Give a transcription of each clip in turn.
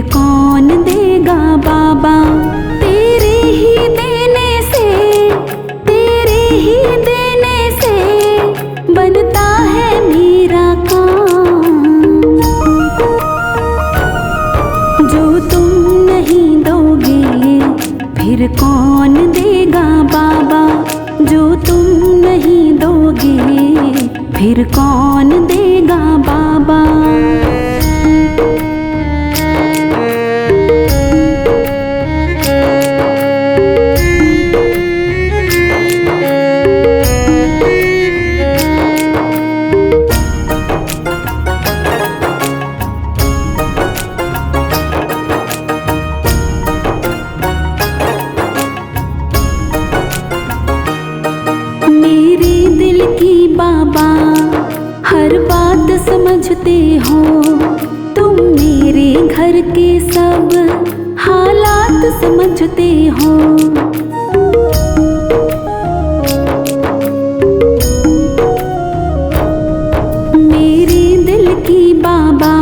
फिर कौन देगा बाबा। तेरे ही देने से, तेरे ही देने से बनता है मेरा काम। जो तुम नहीं दोगे फिर कौन देगा बाबा। जो तुम नहीं दोगे फिर कौन देगा बाबा। मेरे दिल की बाबा हर बात समझते हो। तुम मेरे घर के सब हालात समझते हो। मेरे दिल की बाबा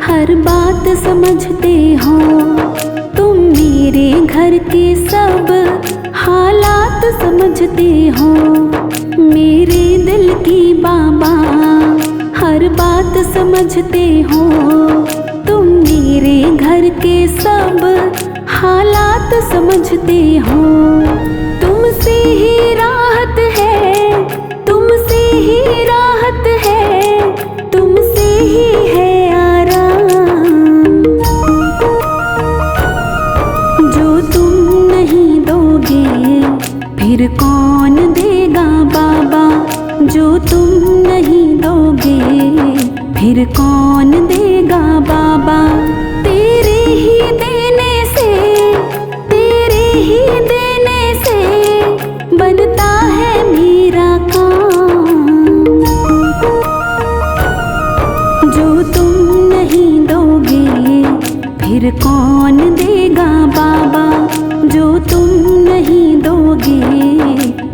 हर बात समझते हो। तुम मेरे घर के सब हालात समझते हो। मेरे दिल की बाबा हर बात समझते हो। तुम मेरे घर के सब हालात समझते हो। तुमसे ही राहत है, तुमसे ही राहत है, तुमसे ही है आराम। जो तुम नहीं दोगे फिर कौन देगा बाबा। जो तुम नहीं दोगे फिर कौन देगा बाबा। तेरे ही देने से, तेरे ही देने से बनता है मेरा काम। जो तुम नहीं दोगे फिर कौन देगा बाबा। जो तुम नहीं दोगे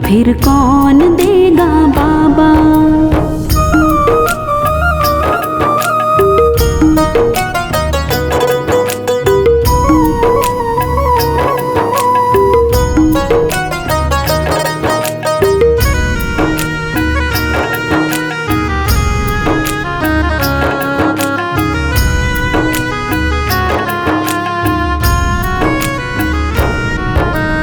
फिर कौन देगा बाबा।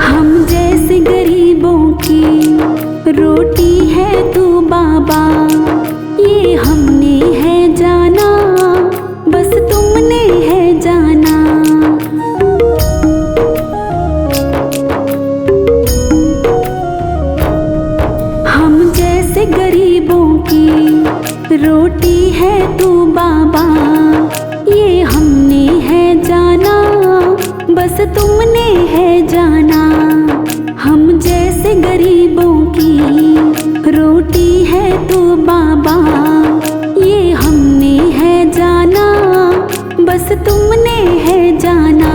हम जैसे गरीबों की रोटी है तू बाबा। ये हमने है जाना, बस तुमने है जाना। हम जैसे गरीबों की रोटी है तू बाबा। ये हमने है जाना, बस तुमने है जाना। हम जैसे गरीबों की रोटी है तू बाबा। ये हमने है जाना, बस तुमने है जाना।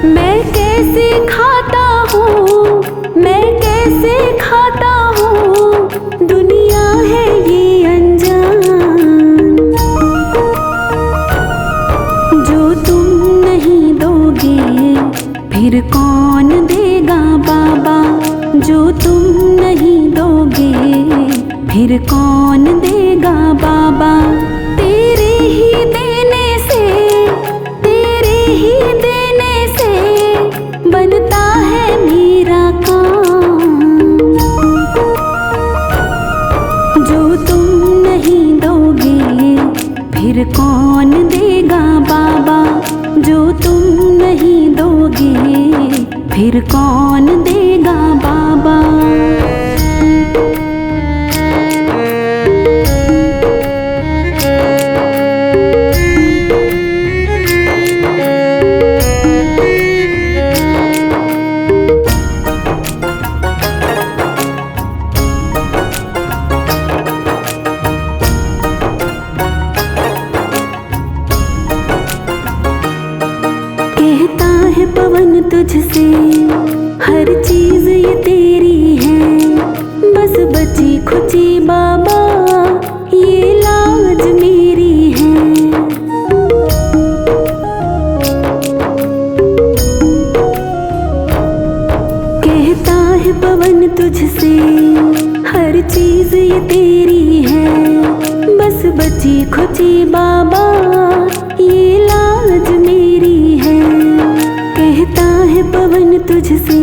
मैं कैसे खाता हूँ, मैं कैसे खाता हूँ, दुनिया है ये अनजान। जो तुम नहीं दोगे फिर कौन देगा बाबा। जो तुम नहीं दोगे फिर कौन देगा बाबा। तेरे ही देने से, तेरे ही देने से बनता है मेरा काम। जो तुम नहीं दोगे फिर कौन देगा बाबा। जो तुम नहीं दोगे फिर कौन देगा बाबा। कहता है पवन तुझसे हर चीज ये तेरी है। बस बची खुची बाबा ये लाज मेरी है। तुझसे, हर चीज ये तेरी है। बस बची खुची बाबा ये लाज मेरी है। कहता है पवन तुझसे,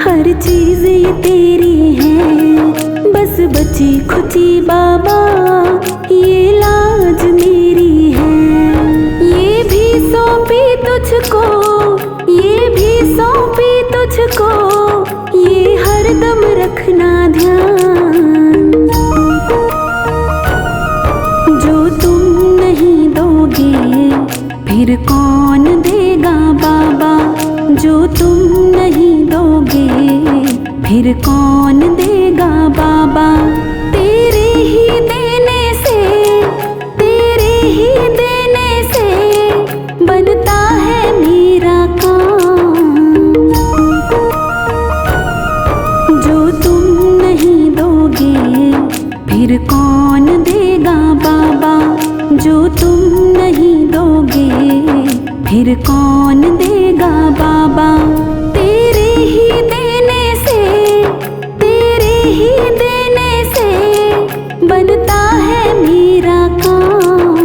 हर चीज ये तेरी है। बस बची खुची बाबा ये लाज मेरी है। ये भी सौंपी तुझको, ये भी सौंपी तुझको, ये हरदम रखना ध्यान। जो तुम नहीं दोगे फिर कौन देगा बाबा। जो तुम नहीं दोगे फिर कौन देगा बाबा। तेरे ही देने से, तेरे ही देने से बनता है मेरा काम। जो तुम नहीं दोगे फिर कौन देगा बाबा। जो तुम नहीं दोगे फिर कौन देगा बाबा। तेरे ही देने से, तेरे ही देने से बनता है मेरा काम।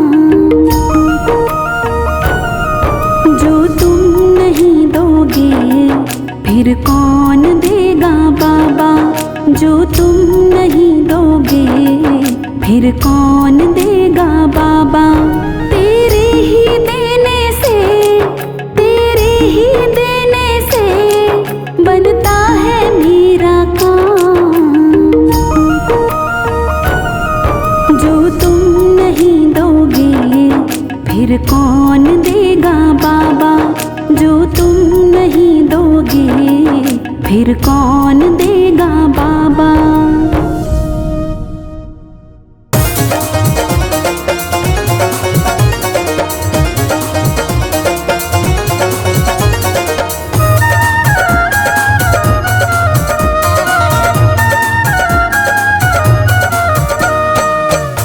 जो तुम नहीं दोगे फिर कौन देगा बाबा। जो तुम नहीं दोगे फिर कौन देगा बाबा। तेरे ही देने से, तेरे ही देने से बनता है मेरा काम। जो तुम नहीं दोगे फिर कौन देगा बाबा। जो तुम नहीं दोगे फिर कौन देगा बाबा।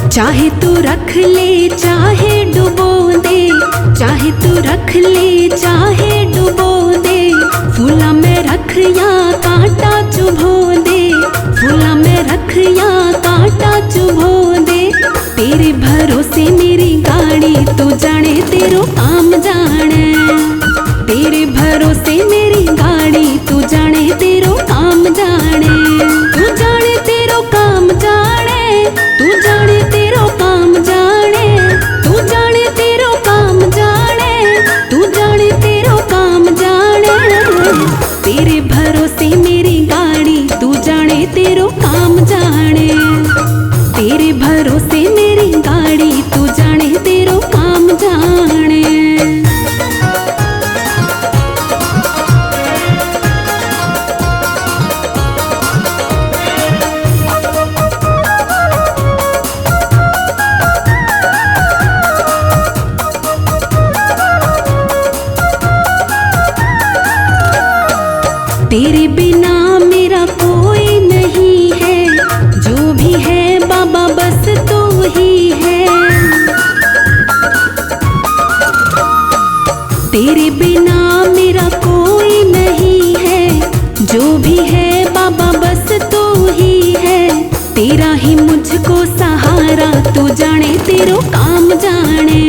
चाहे तू रख ले चाहे डुबो दे, चाहे तू रख ले चाहे डुबो दे। फूला में रख या कांटा चुभो दे, फूला में रख या कांटा चुभो दे। तेरे भरोसे मेरी गाड़ी तू जाने तेरो काम जाने। तेरे भरोसे मेरी गाड़ी तू जाने तेरो काम जाने। तू जाने तेरो काम जाने, तू जाने तेरो काम जाने। तू जाने तेरो काम जाने, तू जाने तेरो काम जाने। तेरे भरोसे मेरी गाड़ी तू जाने तेरो काम जाने। तेरे भरोसे मेरी गाड़ी तू जाने तेरो काम जाने। तेरे बिना मेरा कोई नहीं है। जो भी है बाबा बस तू ही है। तेरे बिना मेरा कोई नहीं है। जो भी है बाबा बस तू ही है। तेरा ही मुझको सहारा तू जाने तेरो काम जाने।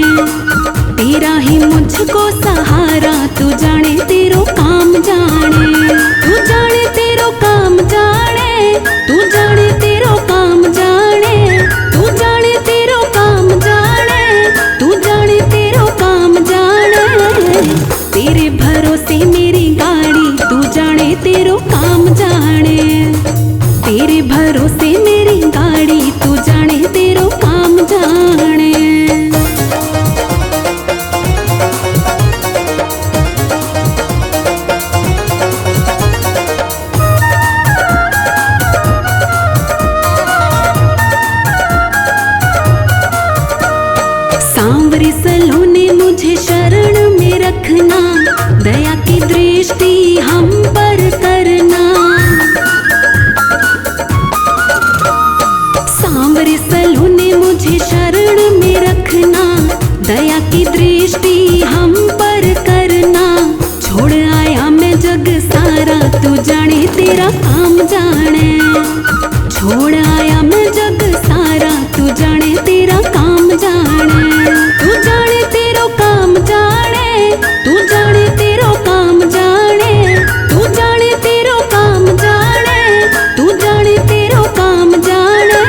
तेरा ही मुझको सहारा तू जाने तेरो काम जाने। तू जाने तेरो काम जाने, तू जाने तेरो काम जाने। तू जाने तेरो काम जाने, तू जाने तेरो काम जाने। तेरे भरोसे मेरी गाड़ी तू जाने तेरो काम जाने। तेरे भरोसे मेरी गाड़ी तू जाने तेरो काम जाने। सांवरे सलोने मुझे शरण में रखना। दया की दृष्टि हम पर करना। तेरा काम जाने। छोड़ आया मैं जग सारा, तू जाने तेरा काम जाने। तू जाने तेरो काम जाने, तू जाने तेरो काम जाने। तू जाने तेरो काम जाने, तू जाने तेरो काम जाने।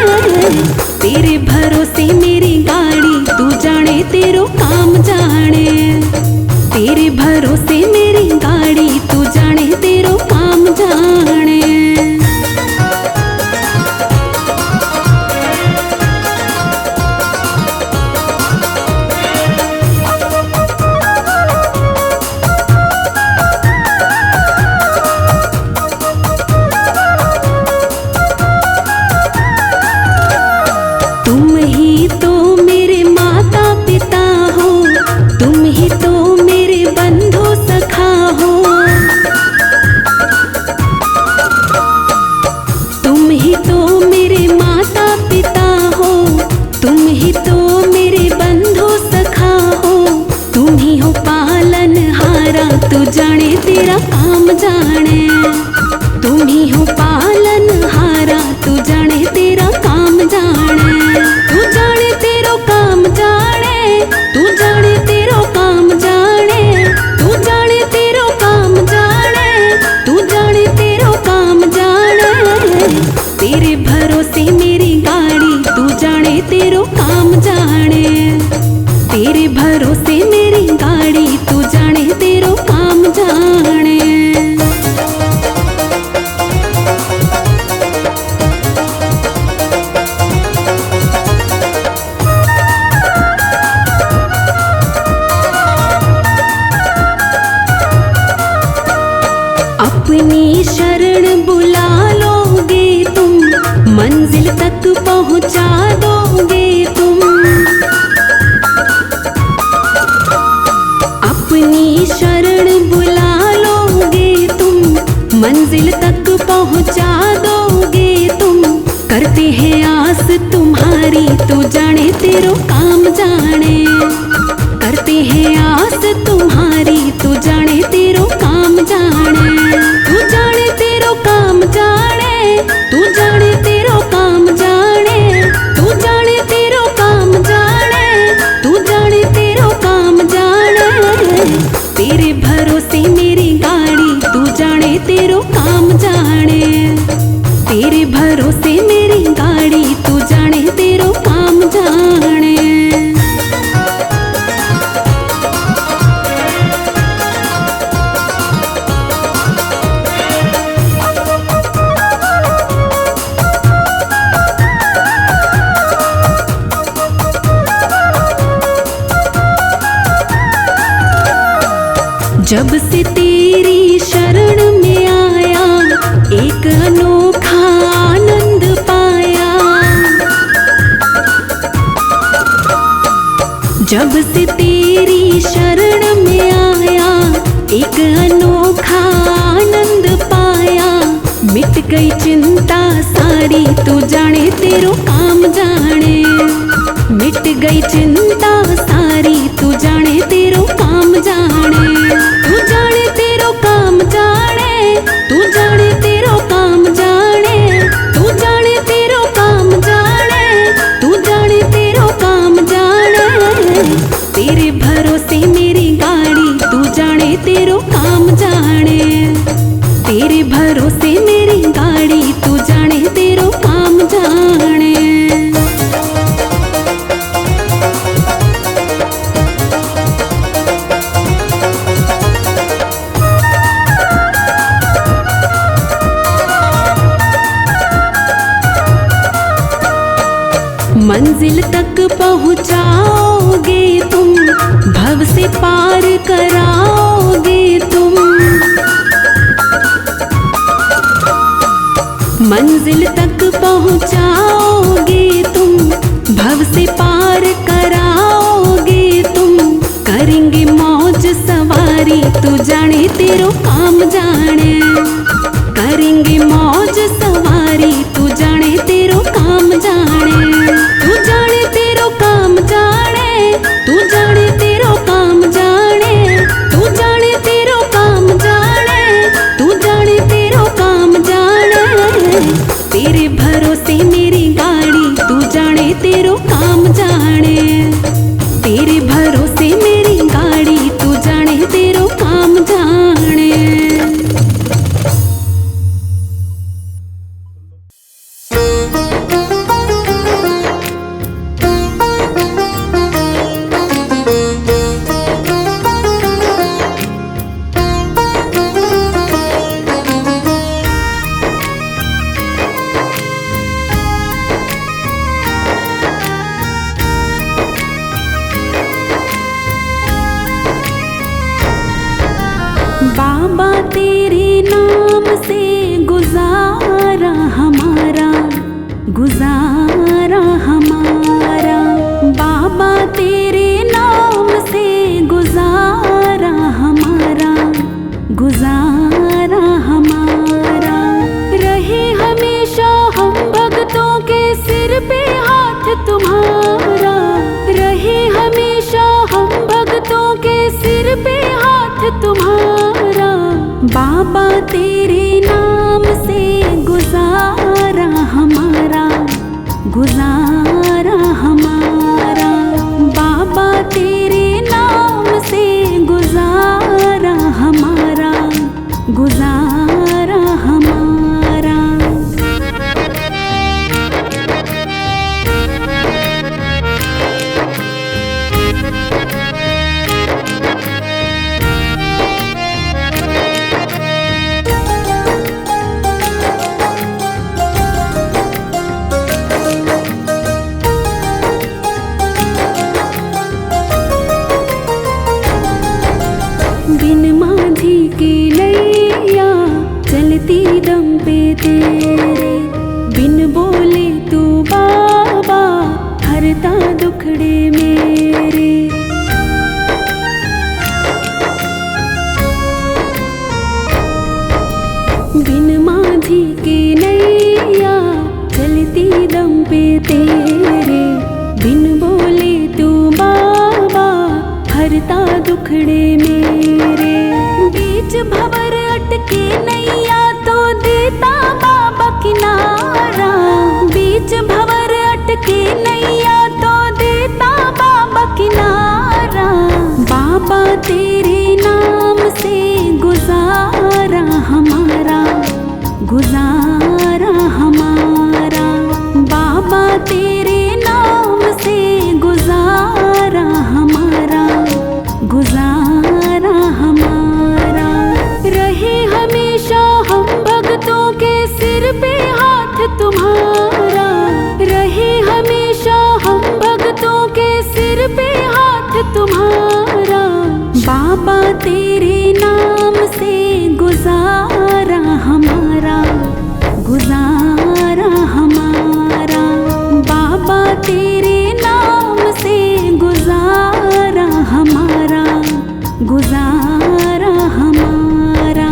तेरे भरोसे मेरी गाड़ी, तू जाने तेरो काम जाने। तेरे भरोसे मेरी गाड़ी, तू जाने तेरो काम जाने। तुम ही तो मेरे माता पिता हो, तुम ही तो मेरे बंधु सखा हो। तुम ही तो मेरे माता पिता हो, तुम ही तो मेरे बंधु सखा हो। तुम ही हो पालनहारा, तू जाने तेरा काम जाने। तुम ही हो पालनहारा, तू जाने तेरा काम जाने। तू जाने तेरो काम जाने, तू जाने तेरो काम जाने। तू जाने तेरो काम जाने, तू जाने तेरो काम जाने। तेरे भरोसे मेरी गाड़ी, तू जाने तेरो काम जाने। तेरे भरोसे मेरी गाड़ी, तू जाने तेरो काम जाने। अपनी शरण बुला लोगे तुम, मंजिल तक पहुंचा दोगे तुम। अपनी शरण बुला लोगे तुम, मंजिल तक पहुंचा दोगे तुम। करते हैं आस तुम्हारी, तू जाने तेरो काम जाने। करते हैं आस तुम्हारी, तू जाने तेरो काम जाने। तू जाने तेरो काम जाने, तू जाने तेरो काम जाने। तू जाने तेरो काम जाने, तू जाने तेरो काम जाने। तेरे भरोसे मेरी गाड़ी, तू जाने तेरो काम जाने। तेरे भरोसे मेरी गाड़ी, तू जाने तेरो काम जाने। जब से तेरी शरण में आया, एक अनोखा आनंद पाया। जब से तेरी शरण में आया, एक अनोखा आनंद पाया। मिट गई चिंता सारी, तू जाने तेरो काम जाने। मिट गई चिंता सारी, तू जाने तेरो काम जाने। तू जाने तेरो काम जाने, तू जाने तेरो काम जाने। तू जाने तेरो काम जाने, तू जाने तेरो काम जाने। तेरे भरोसे मेरी गाड़ी, तू जाने तेरो काम जाने। तेरे भरोसे मेरी गाड़ी, तू जाने तेरो काम जाने। मंजिल तक पहुंचाओगे तुम, भव से पार कराओगे तुम। मंजिल तक पहुंचाओगे तुम, भव से पार कराओगे तुम। करेंगे मौज सवारी, तू जाने तेरो काम जाने। करेंगे मौज सवारी, तू जाने तेरो काम जाने। तू जाने तेरो काम जाने, तू जाने तेरो काम जाने। तू जाने तेरो काम जाने, तू जाने तेरो काम जाने। गुजारा हमारा। बाबा तेरे नाम से गुजारा हमारा, गुजारा हमारा। रहे हमेशा हम भक्तों के सिर पे हाथ तुम्हारा, रहे हमेशा हम भक्तों के सिर पे हाथ तुम्हारा। बाबा तेरे नाम से गुजारा हमारा, गुजारा हमारा। बाबा तेरे नाम से गुजारा हमारा, गुजारा हमारा। बिन माझी की नैया चलती दम पे तेरे, बिन बोले तू बाबा हरता दुखड़े मेरे। बिन माझी की नैया चलती दम पे तेरे, बिन बोले तू बाबा हरता दुखड़े मेरे। बीच भंवर अटके नैया तो देता बाबा किनारा, बीच भंवर अटके नैया तो देता बाबा किनारा। बाबा तेरे नाम से गुजारा हमारा, गुजारा हमारा। बाबा तेरे नाम से गुजारा हमारा, गुजारा हमारा। रहे हमेशा हम भक्तों के सिर पे हाथ तुम्हारा, रहे हमेशा हम भक्तों के सिर पे हाथ तुम्हारा। बाबा तेरे नाम से गुजारा हमारा, गुजारा हमारा। बाबा तेरे नाम से गुजारा हमारा, गुजारा हमारा।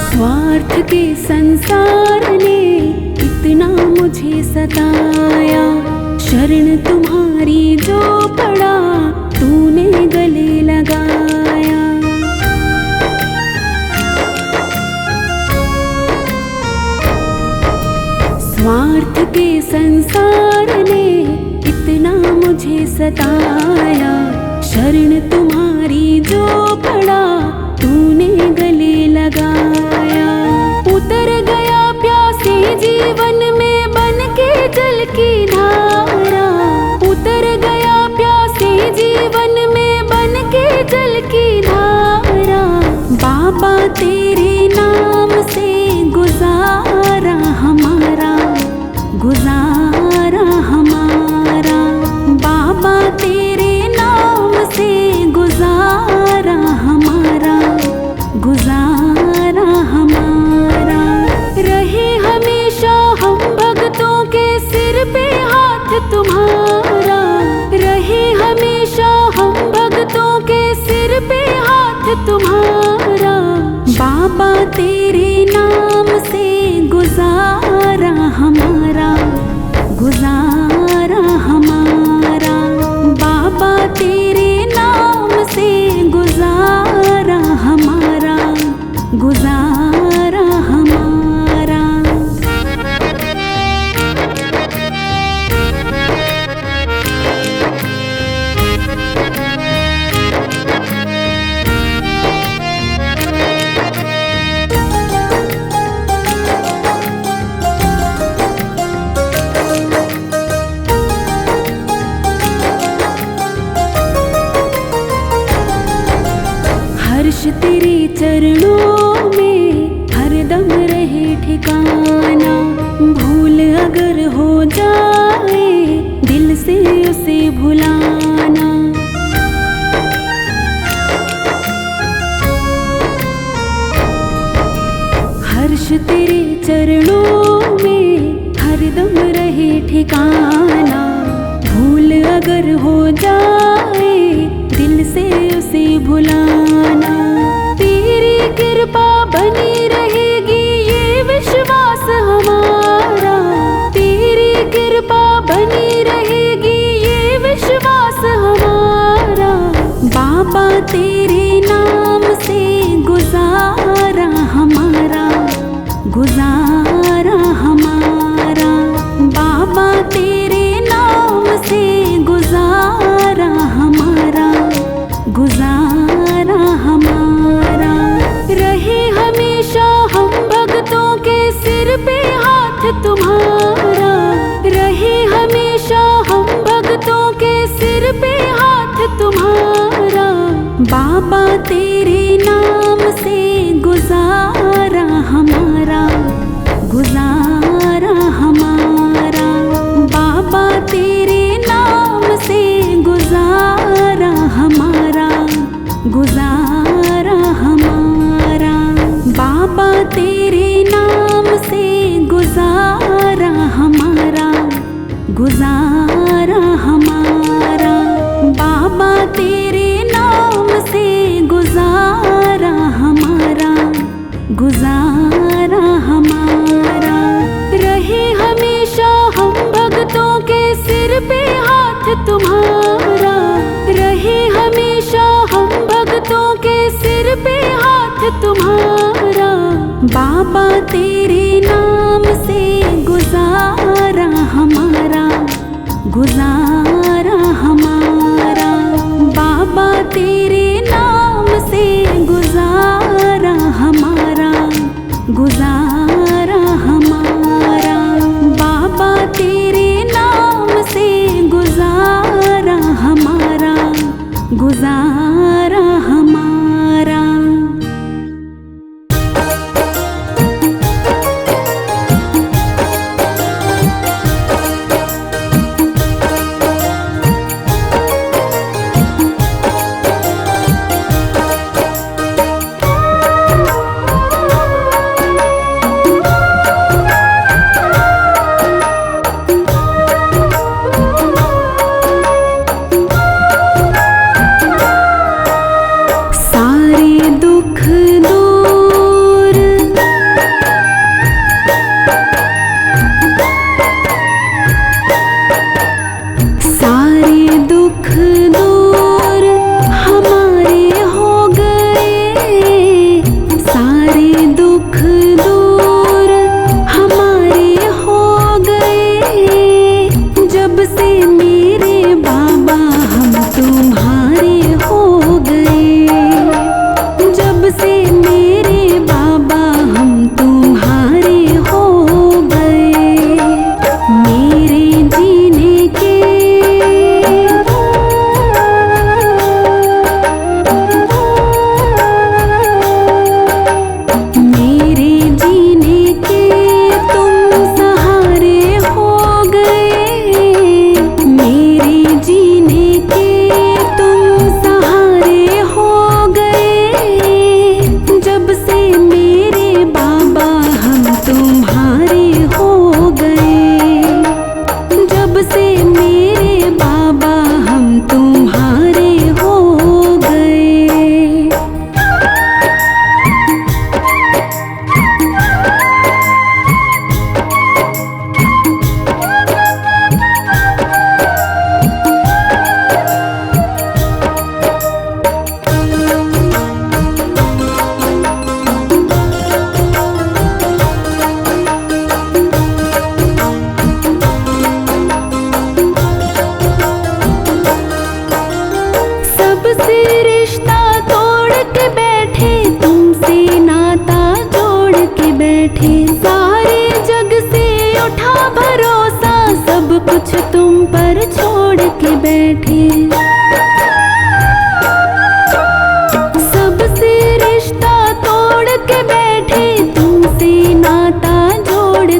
स्वार्थ के संसार ने इतना मुझे सताया, शरण तुम्हारी जो पड़ा तूने गले लगाया। स्वार्थ के संसार ने इतना मुझे सताया, शरण तुम्हारी जो पड़ा तूने गले लगाया। उतर गया प्यासे जीवन में बन के जल की धारा, उतर गया प्यासे जीवन में बन के जल की धारा। बाबा तेरे नाम से गुजारा हमारा, गुजारा हमारा। बाबा तेरे नाम से गुजारा हमारा, गुजारा हमारा। रहे हमेशा हम भक्तों के सिर पे हाथ तुम्हारा, रहे हमेशा हम भक्तों के सिर पे हाथ तुम्हारा। बाबा तेरे नाम से गुजारा हमारा, जाए, दिल से उसे भुलाना। हर्ष तेरे चरणों में हरदम रहे ठिकाना। भूल अगर हो जाए, दिल से उसे भुलाना। तेरी कृपा बनी रहेगी ये विश्वास हमारा। तेरी कृपा बनी रहेगी ये विश्वास हमारा। बाबा तेरे नाम से गुजारा हमारा, गुजारा हमारा। बाबा तेरे नाम से गुजारा हमारा, गुजारा हमारा। रहे हमेशा हम भक्तों के सिर पे हाथ तुम्हारा। रहे हमेशा हम भक्तों के सिर पे हाथ तुम्हारा। बाबा तेरे नाम से गुजारा हमारा, गुजारा हमारा। बाबा तेरे नाम से गुजारा हमारा, गुजारा हमारा। बाबा तेरे नाम से गुजारा हमारा, गुजारा हमारा। बाबा तेरे नाम से गुजारा हमारा, गुजारा हमारा। रहे हमेशा हम भक्तों के सिर पे हाथ तुम्हारा। रहे हमेशा हम भक्तों के सिर पे हाथ तुम्हारा। बाबा तेरे नाम से गुजारा हमारा, गुजारा हमारा। बाबा तेरे नाम से गुजारा हमारा, गुजारा हमारा। बाबा तेरे नाम से गुजारा हमारा, गुजारा हमारा।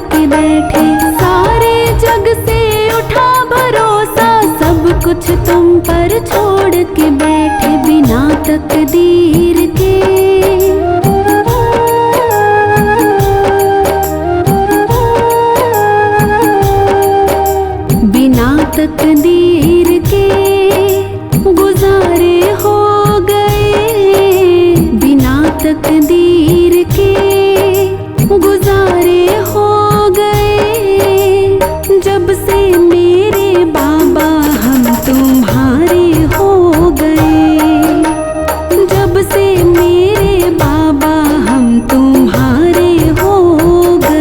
के बैठे सारे जग से तकदीर के, बिना तकदीर के गुजारे हो गए, बिना तकदीर के गुजारे हो गए। जब से मेरे बाबा हम तुम्हारे हो गए, जब से मेरे बाबा हम तुम्हारे हो गए।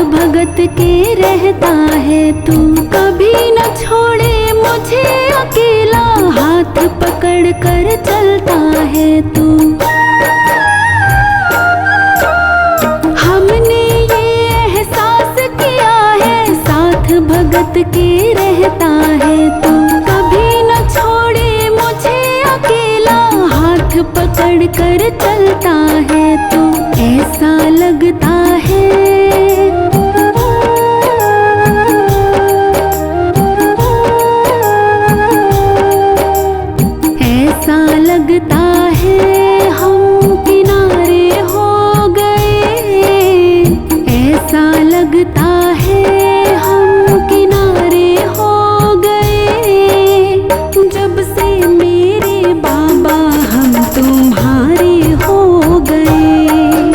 भगत के रहता है तू, कभी न छोड़े मुझे अकेला, हाथ पकड़ कर चलता है तू। हमने ये एहसास किया है, साथ भगत के रहता है तू, कभी न छोड़े मुझे अकेला, हाथ पकड़ कर चलता है तू। ऐसा लगता है लगता है हम किनारे हो गए, ऐसा लगता है हम किनारे हो गए। जब से मेरे बाबा हम तुम्हारे हो गए,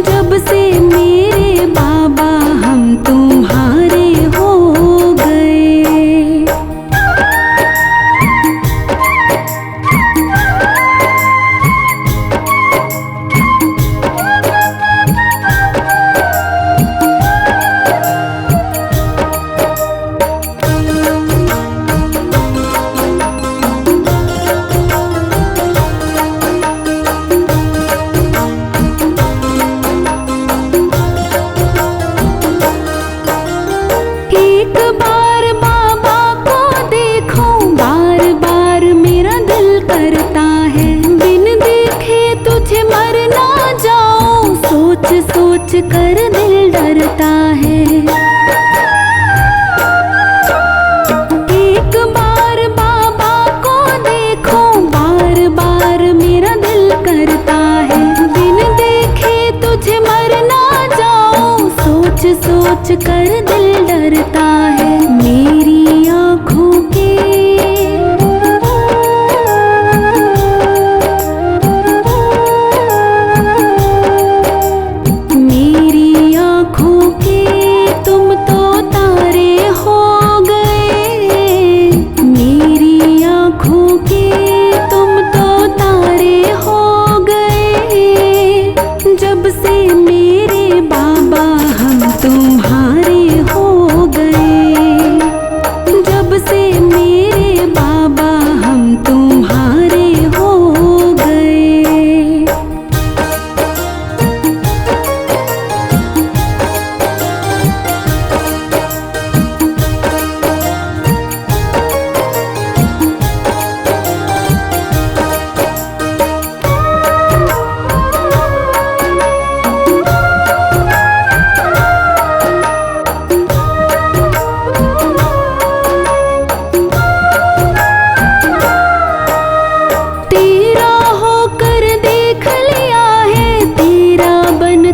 जब से मेरे बाबा हम तुम्हारे हो गए। एक बार बाबा को देखो, बार बार मेरा दिल करता है, बिन देखे तुझे मर ना जाऊं, सोच सोच कर दिल डरता है। एक बार बाबा को देखो, बार बार मेरा दिल करता है, बिन देखे तुझे मर ना जाऊं, सोच सोच कर दिल डरता है। मेरी आँखों के मेरी आँखों के तुम तो तारे हो गए, मेरी आँखों के तुम तो तारे हो गए। जब से मेरे बाबा हम तुम्हारे हो गए, जब से मेरे बाबा हम तुम्हारे हो गए।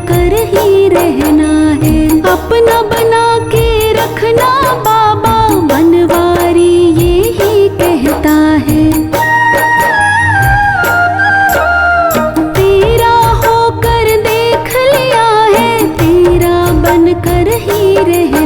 कर ही रहना है, अपना बना के रखना बाबा, बनवारी ये ही कहता है। तेरा होकर देख लिया है, तेरा बनकर ही रह